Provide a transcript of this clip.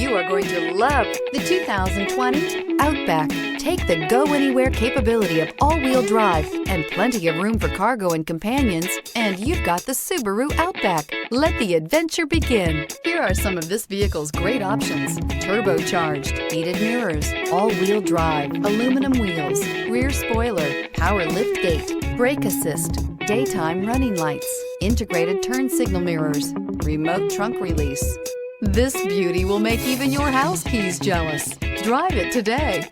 You are going to love the 2020 Outback. Take the go-anywhere capability of all-wheel drive and plenty of room for cargo and companions, and you've got the Subaru Outback. Let the adventure begin. Here are some of this vehicle's great options: turbocharged, heated mirrors, all-wheel drive, aluminum wheels, rear spoiler, power liftgate, brake assist, daytime running lights, integrated turn signal mirrors, remote trunk release. This beauty will make even your house keys jealous. Drive it today.